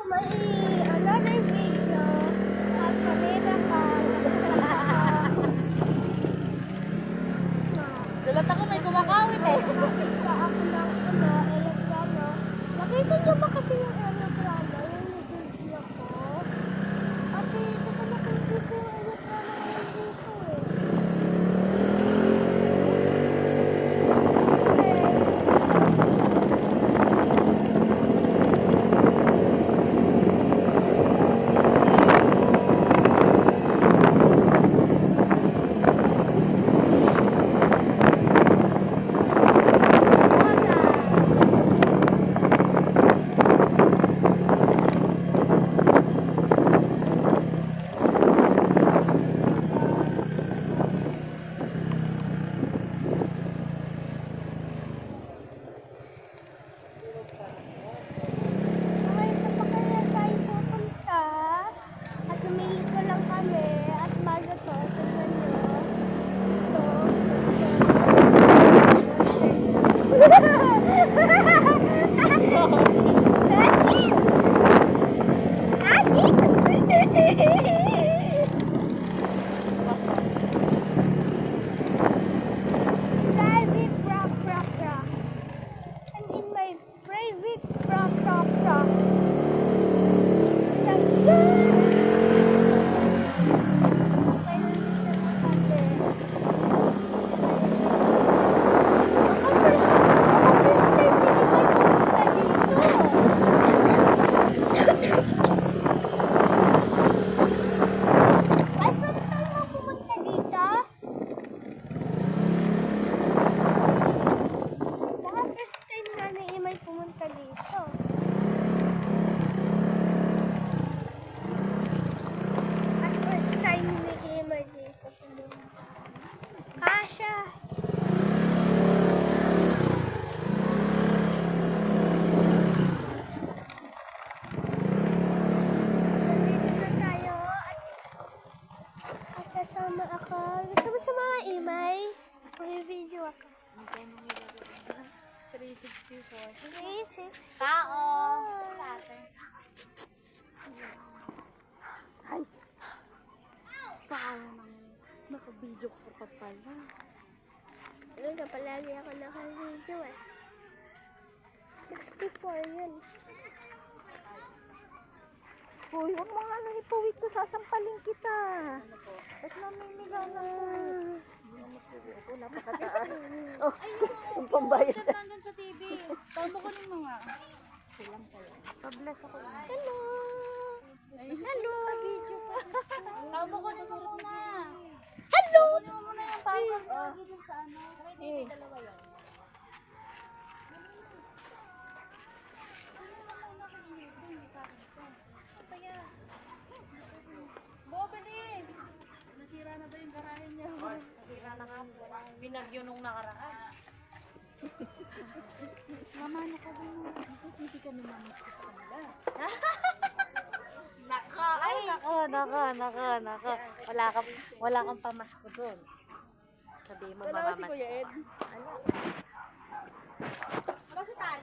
may another video at kanina pa. Dulat ako may kumakawit eh. Nakita ako ng electrano. Nakita niyo ba kasi yung electrano, yung video ko? Kasi ito ko nakikita yung electrano ngayon dito eh. Okay, sa Pagkayan tayo pupunta at umili ko lang kami at bago to, tignan nyo. Private rock. I'm in my private rock. First time nga na Imay pumunta dito. At first time ni Imay dito pumunta. Kasha! Nandito na tayo at sasama ako. Gusto mo sa mga Imay? Mag-video ako. 364. 360. Tao! Ay, Tao nang nakabidyo ko pa pala. talaga palagi ako naka-video eh. 64 yun. Hoy, huwag mo nga nang ipuwit ko, sasampalin kita. Ba't namimiga na ako? Ako, napakataas. Oh, yung pambayad sa... Nandun sa TV. Tama ko rin mga. Silang pala. Pa-bless ako. Hello! Hello! Video ko. Tama ko rin muna. Hello! Kunin mo muna yung password ko dito sa ano. Eh. Dalawa yan. Bo, bilis! Nasira na daw yung garahe niya. Nasira na ka. Binagyo nung nakaraan. Mama, hindi ka numamis ka sa kanila. Ay, nako. Wala kang pamasko doon. Sabihin mo, Wala si mamamas. Kuya Ed.